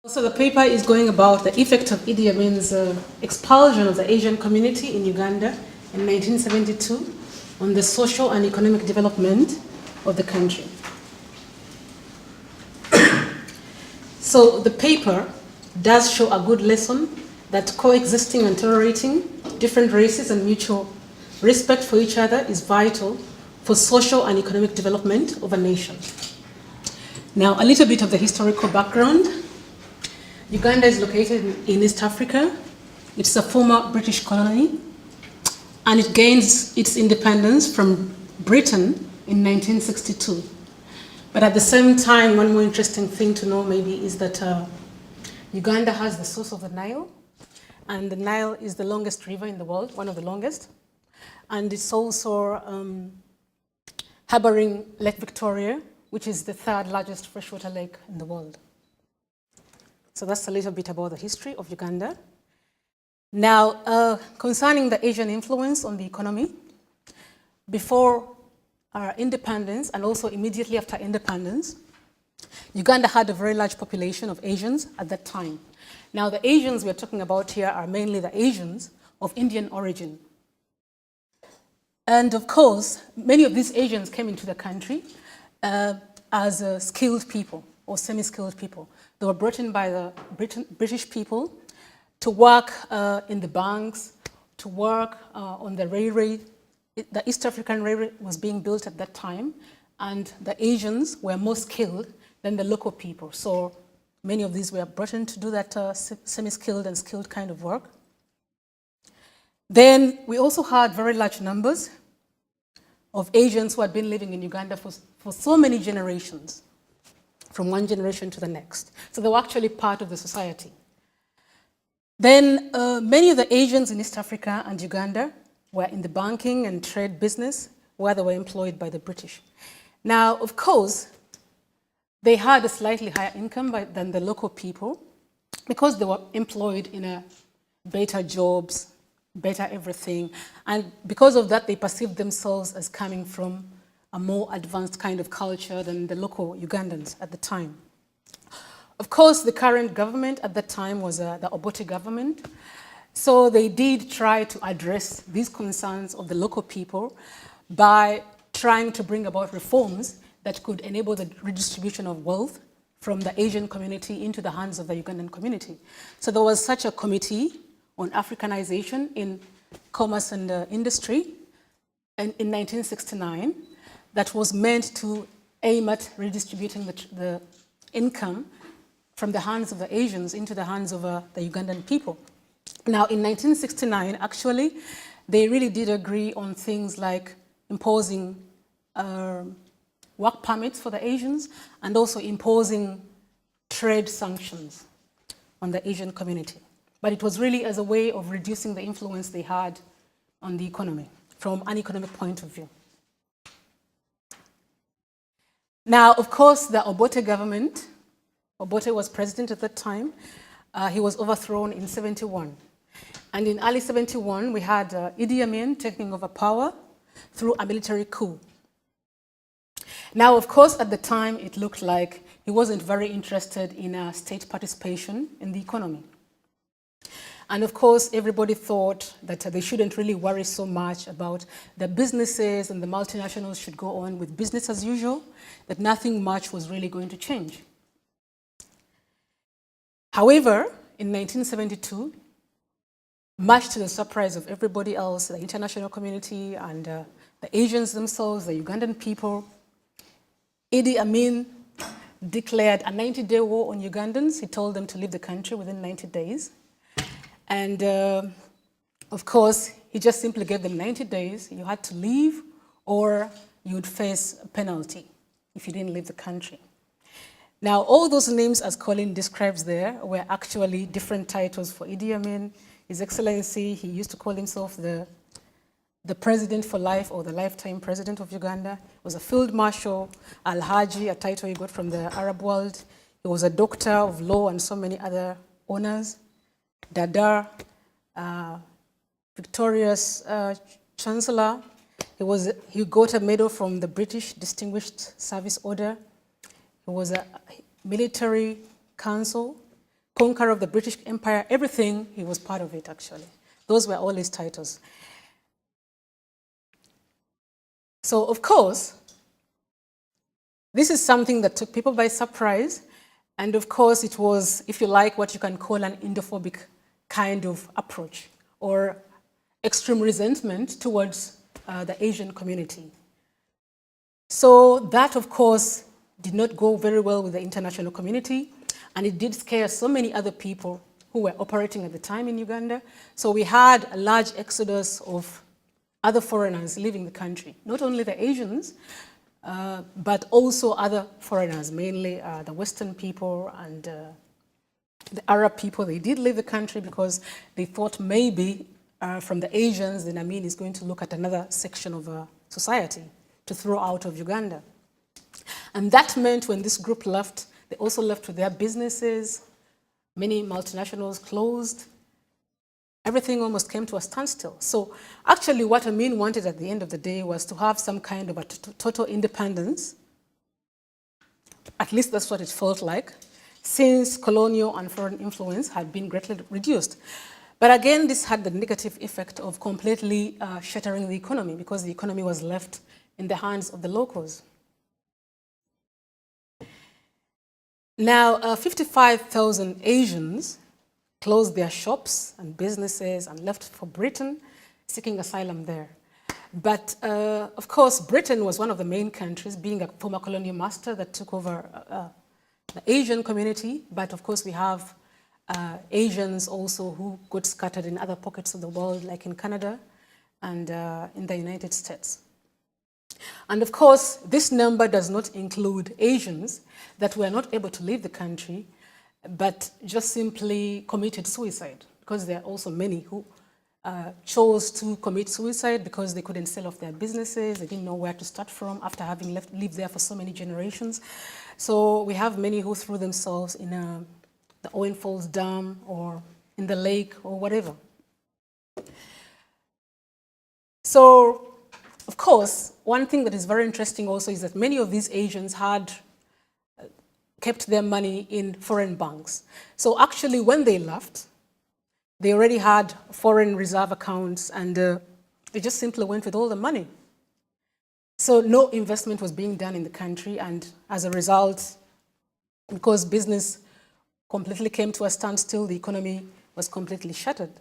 So the paper is going about the effect of Idi Amin's expulsion of the Asian community in Uganda in 1972 on the social and economic development of the country. So the paper does show a good lesson that coexisting and tolerating different races and mutual respect for each other is vital for social and economic development of a nation. Now, a little bit of the historical background. Uganda is located in East Africa. It's a former British colony, and it gains its independence from Britain in 1962. But at the same time, one more interesting thing to know maybe is that Uganda has the source of the Nile, and the Nile is the longest river in the world, one of the longest. And it's also harboring Lake Victoria, which is the third largest freshwater lake in the world. So that's a little bit about the history of Uganda. Now, concerning the Asian influence on the economy, before our independence and also immediately after independence, Uganda had a very large population of Asians at that time. Now, the Asians we're talking about here are mainly the Asians of Indian origin. And of course, many of these Asians came into the country as skilled people or semi-skilled people. They were brought in by the British people to work in the banks, to work on the railway. The East African Railway was being built at that time, and the Asians were more skilled than the local people. So many of these were brought in to do that semi-skilled and skilled kind of work. Then we also had very large numbers of Asians who had been living in Uganda for so many generations, from one generation to the next. So they were actually part of the society. Then many of the Asians in East Africa and Uganda were in the banking and trade business, where they were employed by the British. Now, of course, they had a slightly higher income than the local people because they were employed in better jobs, better everything. And because of that, they perceived themselves as coming from a more advanced kind of culture than the local Ugandans at the time. Of course, the current government at that time was the Alberta Government. So they did try to address these concerns of the local people by trying to bring about reforms that could enable the redistribution of wealth from the Asian community into the hands of the Ugandan community. So there was such a committee on Africanization in commerce and industry in 1969 that was meant to aim at redistributing the income from the hands of the Asians into the hands of the Ugandan people. Now, in 1969, actually, they really did agree on things like imposing work permits for the Asians and also imposing trade sanctions on the Asian community. But it was really as a way of reducing the influence they had on the economy from an economic point of view. Now, of course, the Obote government, Obote was president at that time. He was overthrown in 71. And in early 71, we had Idi Amin taking over power through a military coup. Now, of course, at the time, it looked like he wasn't very interested in state participation in the economy. And of course, everybody thought that they shouldn't really worry so much about the businesses and the multinationals should go on with business as usual, that nothing much was really going to change. However, in 1972, much to the surprise of everybody else, the international community and the Asians themselves, the Ugandan people, Idi Amin declared a 90-day war on Ugandans. He told them to leave the country within 90 days. And of course, he just simply gave them 90 days. You had to leave or you would face a penalty if you didn't leave the country. Now, all those names, as Colin describes there, were actually different titles for Idi Amin. His Excellency, he used to call himself the President for Life or the Lifetime President of Uganda. He was a Field Marshal, Al-Haji, a title he got from the Arab world. He was a Doctor of Law and so many other honors. Dada, Victorious Chancellor. He got a medal from the British Distinguished Service Order. He was a military counsel. conqueror of the British Empire, everything, he was part of it, actually. Those were all his titles. So, of course, this is something that took people by surprise. And of course, it was, if you like, what you can call an Indophobic kind of approach or extreme resentment towards the Asian community. So that, of course, did not go very well with the international community, and it did scare so many other people who were operating at the time in Uganda. So we had a large exodus of other foreigners leaving the country, not only the Asians, but also other foreigners, mainly the Western people and the Arab people. They did leave the country because they thought maybe from the Asians, then Amin is going to look at another section of society to throw out of Uganda. And that meant when this group left, they also left with their businesses. Many multinationals closed. Everything almost came to a standstill. So actually what Amin wanted at the end of the day was to have some kind of a total independence. At least that's what it felt like, since colonial and foreign influence had been greatly reduced. But again, this had the negative effect of completely shattering the economy, because the economy was left in the hands of the locals. Now, 55,000 Asians closed their shops and businesses and left for Britain, seeking asylum there. But of course, Britain was one of the main countries, being a former colonial master, that took over the Asian community. But of course, we have Asians also who got scattered in other pockets of the world, like in Canada and in the United States. And of course, this number does not include Asians that were not able to leave the country, but just simply committed suicide, because there are also many who chose to commit suicide because they couldn't sell off their businesses, they didn't know where to start from after having lived there for so many generations. So we have many who threw themselves in the Owen Falls Dam or in the lake or whatever. So, of course, one thing that is very interesting also is that many of these Asians had kept their money in foreign banks. So actually, when they left, they already had foreign reserve accounts, and they just simply went with all the money. So no investment was being done in the country, and as a result, because business completely came to a standstill, the economy was completely shattered.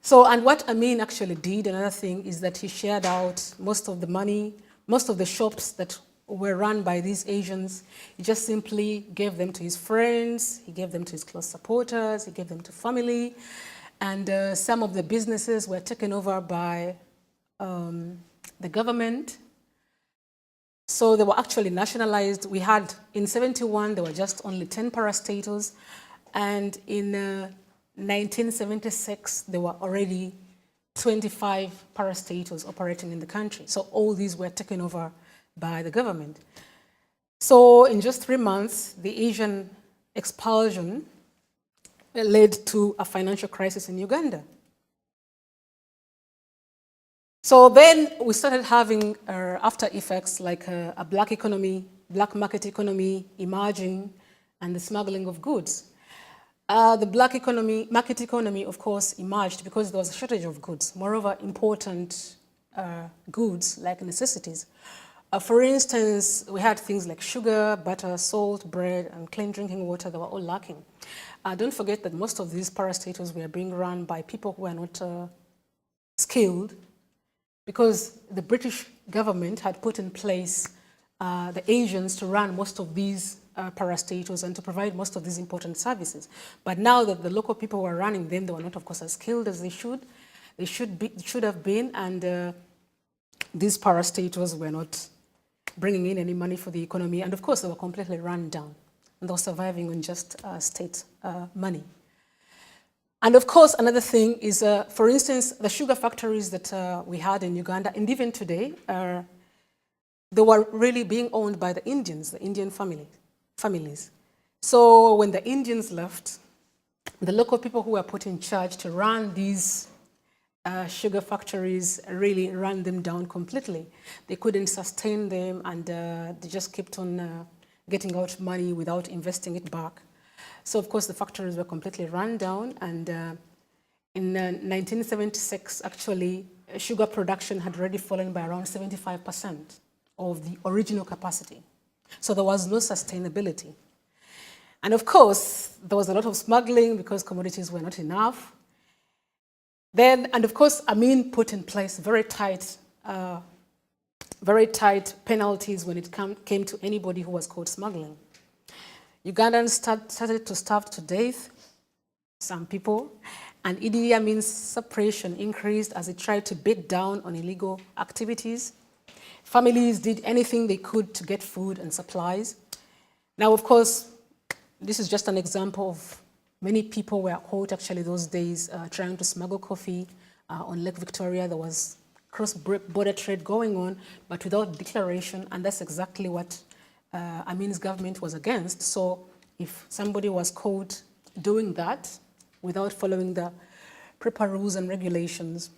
So, and what Amin actually did, another thing, is that he shared out most of the money, most of the shops that were run by these Asians. He just simply gave them to his friends, he gave them to his close supporters, he gave them to family, and some of the businesses were taken over by the government. So they were actually nationalized. We had, in 71, there were just only 10 parastatals, and in 1976, there were already 25 parastatals operating in the country. So all these were taken over by the government. So in just 3 months, the Asian expulsion led to a financial crisis in Uganda. So then we started having after effects like a black economy, black market economy emerging, and the smuggling of goods. The black economy, market economy, of course, emerged because there was a shortage of goods. Moreover, important goods like necessities. For instance, we had things like sugar, butter, salt, bread, and clean drinking water that were all lacking. Don't forget that most of these parastatals were being run by people who were not skilled, because the British government had put in place the Asians to run most of these parastatals and to provide most of these important services. But now that the local people were running them, they were not, of course, as skilled as they should. They should have been, and these parastatals were not bringing in any money for the economy. And of course, they were completely run down, and they were surviving on just state money. And of course, another thing is, for instance, the sugar factories that we had in Uganda, and even today, they were really being owned by the Indians, the Indian families. So when the Indians left, the local people who were put in charge to run these sugar factories really ran them down completely. They couldn't sustain them, and they just kept on getting out money without investing it back. So, of course, the factories were completely run down. And in 1976, actually, sugar production had already fallen by around 75% of the original capacity. So there was no sustainability. And of course, there was a lot of smuggling because commodities were not enough. Then, and of course, Amin put in place very tight penalties when it came to anybody who was caught smuggling. Ugandans started to starve to death, some people, and Idi Amin's suppression increased as he tried to beat down on illegal activities. Families did anything they could to get food and supplies. Now, of course, this is just an example of many people were caught actually those days trying to smuggle coffee on Lake Victoria. There was cross-border trade going on, but without declaration, and that's exactly what Amin's government was against. So if somebody was caught doing that without following the proper rules and regulations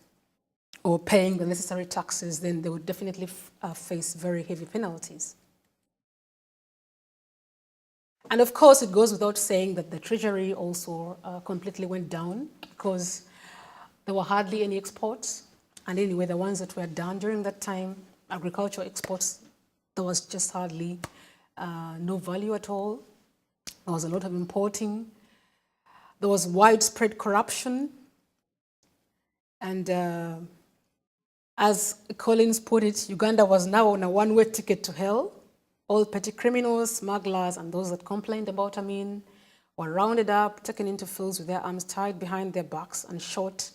or paying the necessary taxes, then they would definitely face very heavy penalties. And of course, it goes without saying that the treasury also completely went down because there were hardly any exports. And anyway, the ones that were done during that time, agricultural exports, there was just hardly no value at all. There was a lot of importing. There was widespread corruption. And as Collins put it, Uganda was now on a one-way ticket to hell. All petty criminals, smugglers, and those that complained about Amin were rounded up, taken into fields with their arms tied behind their backs and shot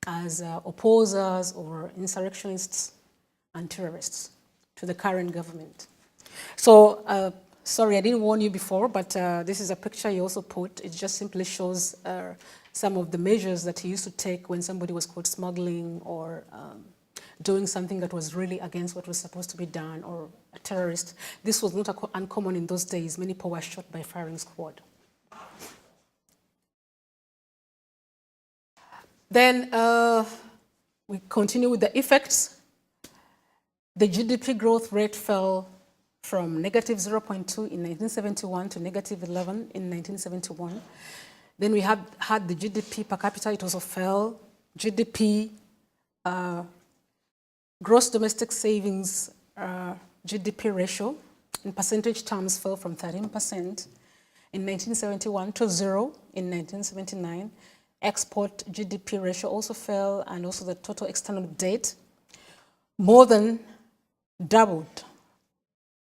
as opposers or insurrectionists and terrorists to the current government. So, sorry, I didn't warn you before, but this is a picture he also put. It just simply shows some of the measures that he used to take when somebody was caught smuggling or doing something that was really against what was supposed to be done, or a terrorist. This was not uncommon in those days. Many people were shot by firing squad. Then we continue with the effects. The GDP growth rate fell from negative 0.2 in 1971 to negative 11 in 1971. Then we had the GDP per capita, it also fell. GDP, gross domestic savings GDP ratio in percentage terms fell from 13% in 1971 to 0 in 1979. Export GDP ratio also fell, and also the total external debt more than doubled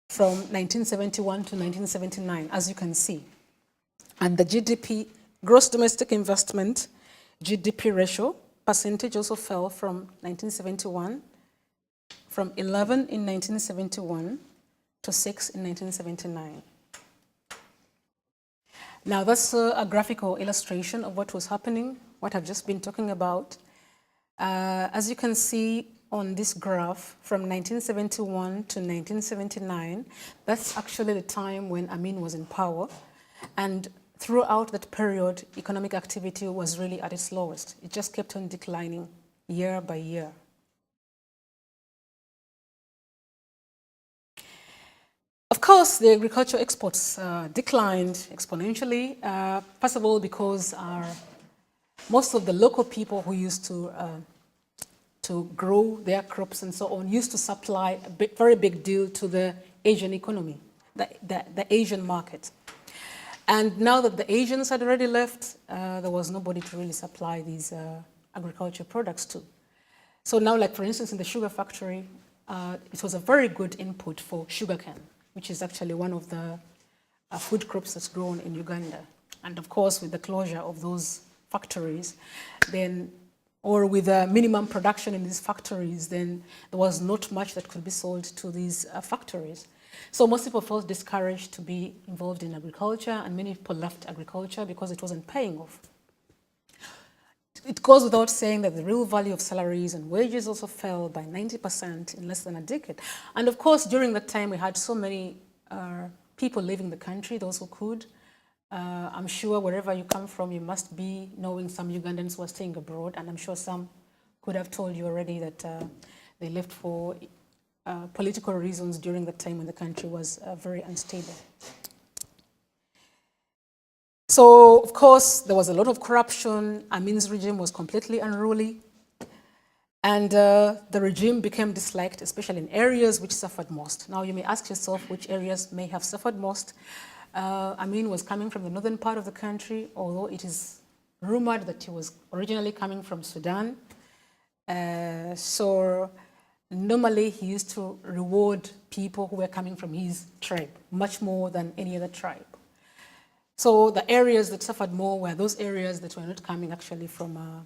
from 1971 to 1979, as you can see. And the GDP, gross domestic investment GDP ratio percentage also fell from 1971, from 11 in 1971 to 6 in 1979. Now that's a graphical illustration of what was happening, what I've just been talking about. As you can see on this graph, from 1971 to 1979, that's actually the time when Amin was in power. And throughout that period, economic activity was really at its lowest. It just kept on declining year by year. Of course, the agricultural exports declined exponentially. First of all, because most of the local people who used to grow their crops and so on used to supply a very big deal to the Asian economy, the Asian market. And now that the Asians had already left, there was nobody to really supply these agricultural products to. So now, like for instance, in the sugar factory, it was a very good input for sugarcane, which is actually one of the food crops that's grown in Uganda. And of course, with the closure of those factories, then, or with a minimum production in these factories, then there was not much that could be sold to these factories. So most people felt discouraged to be involved in agriculture, and many people left agriculture because it wasn't paying off. It goes without saying that the real value of salaries and wages also fell by 90% in less than a decade. And of course, during that time, we had so many people leaving the country, those who could. I'm sure wherever you come from, you must be knowing some Ugandans who are staying abroad, and I'm sure some could have told you already that they left for political reasons during the time when the country was very unstable. So, of course, there was a lot of corruption. Amin's regime was completely unruly. And the regime became disliked, especially in areas which suffered most. Now, you may ask yourself which areas may have suffered most. Amin was coming from the northern part of the country, although it is rumored that he was originally coming from Sudan. So normally he used to reward people who were coming from his tribe, much more than any other tribe. So the areas that suffered more were those areas that were not coming actually from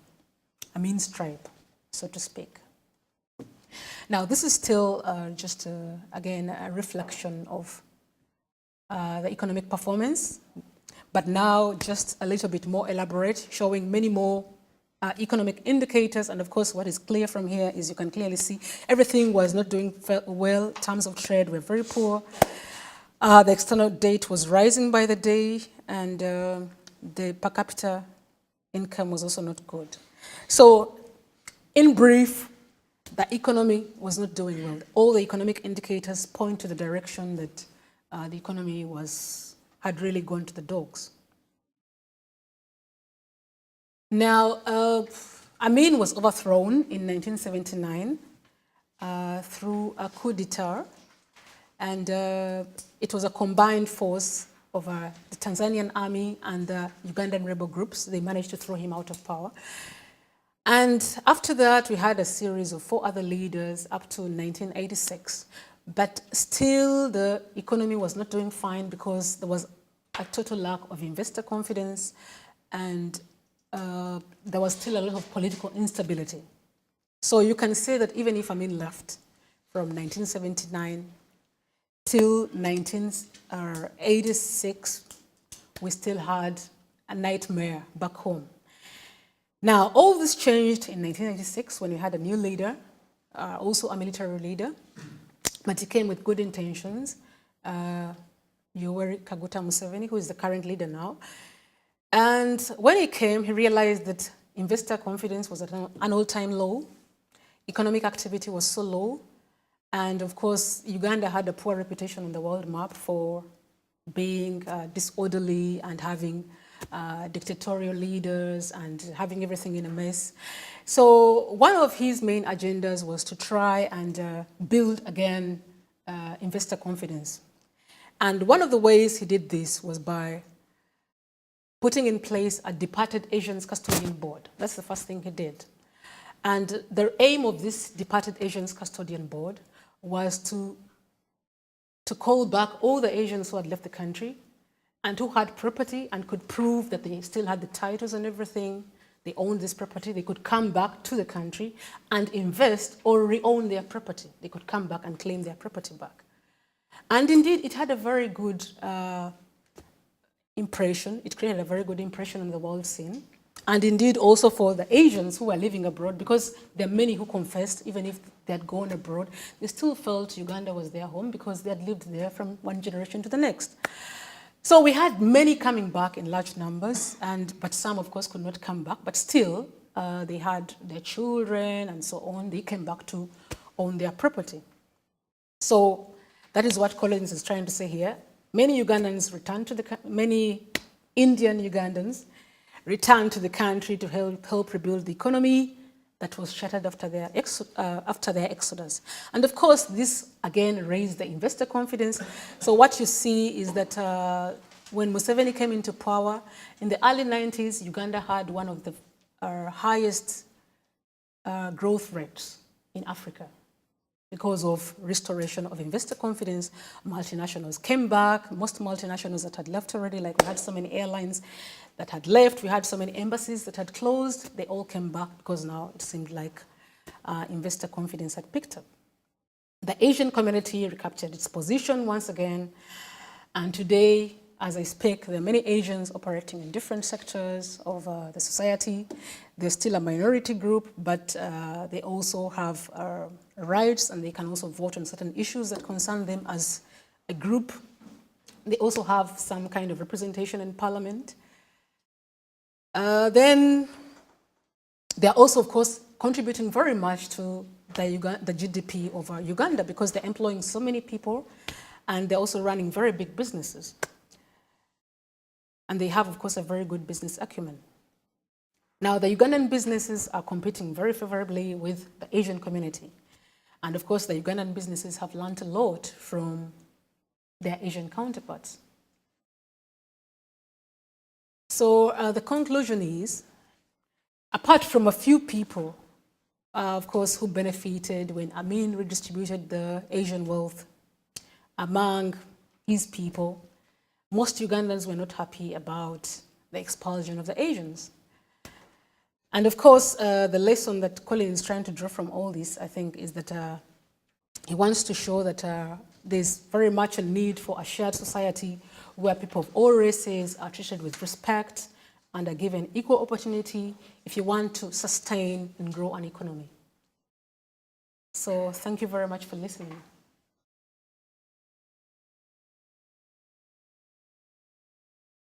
Amin's tribe, so to speak. Now, this is still just, again, a reflection of the economic performance, but now just a little bit more elaborate, showing many more economic indicators. And of course, what is clear from here is you can clearly see everything was not doing well. Terms of trade were very poor. The external debt was rising by the day, and the per capita income was also not good. So, in brief, the economy was not doing well. All the economic indicators point to the direction that the economy had really gone to the dogs. Now, Amin was overthrown in 1979 through a coup d'etat, and it was a combined force of the Tanzanian army and the Ugandan rebel groups. They managed to throw him out of power. And after that, we had a series of 4 other leaders up to 1986. But still, the economy was not doing fine because there was a total lack of investor confidence, and there was still a lot of political instability. So you can say that even if Amin left from 1979 till 1986, we still had a nightmare back home. Now, all this changed in 1996 when we had a new leader, also a military leader, but he came with good intentions, Yoweri Kaguta Museveni, who is the current leader now. And when he came, he realized that investor confidence was at an all-time low, economic activity was so low, and of course, Uganda had a poor reputation on the world map for being disorderly and having dictatorial leaders and having everything in a mess. So one of his main agendas was to try and build again investor confidence. And one of the ways he did this was by putting in place a departed Asians custodian board. That's the first thing he did. And the aim of this departed Asians custodian board was to call back all the Asians who had left the country and who had property and could prove that they still had the titles and everything, they owned this property, they could come back to the country and invest or re-own their property. They could come back and claim their property back. And indeed, it had a very good impression. It created a very good impression on the world scene. And indeed, also for the Asians who were living abroad, because there are many who confessed, even if they had gone abroad, they still felt Uganda was their home because they had lived there from one generation to the next. So we had many coming back in large numbers, but some, of course, could not come back. But still, they had their children and so on. They came back to own their property. So that is what Collins is trying to say here. Many Ugandans returned to many Indian Ugandans returned to the country to help rebuild the economy that was shattered after their exodus. And of course, this again raised the investor confidence. So what you see is that when Museveni came into power, in the early 90s, Uganda had one of the highest growth rates in Africa because of restoration of investor confidence. Multinationals came back. Most multinationals that had left already, like we had so many airlines that had left, we had so many embassies that had closed, they all came back because now it seemed like investor confidence had picked up. The Asian community recaptured its position once again, and today, as I speak, there are many Asians operating in different sectors of the society. They're still a minority group, but they also have rights, and they can also vote on certain issues that concern them as a group. They also have some kind of representation in parliament. Then they're also, of course, contributing very much to the GDP of Uganda because they're employing so many people and they're also running very big businesses. and they have, of course, a very good business acumen. Now, the Ugandan businesses are competing very favorably with the Asian community. And of course, the Ugandan businesses have learned a lot from their Asian counterparts. So the conclusion is, apart from a few people, of course, who benefited when Amin redistributed the Asian wealth among his people, most Ugandans were not happy about the expulsion of the Asians. And of course, the lesson that Colin is trying to draw from all this, I think, is that he wants to show that there's very much a need for a shared society where people of all races are treated with respect and are given equal opportunity if you want to sustain and grow an economy. So thank you very much for listening.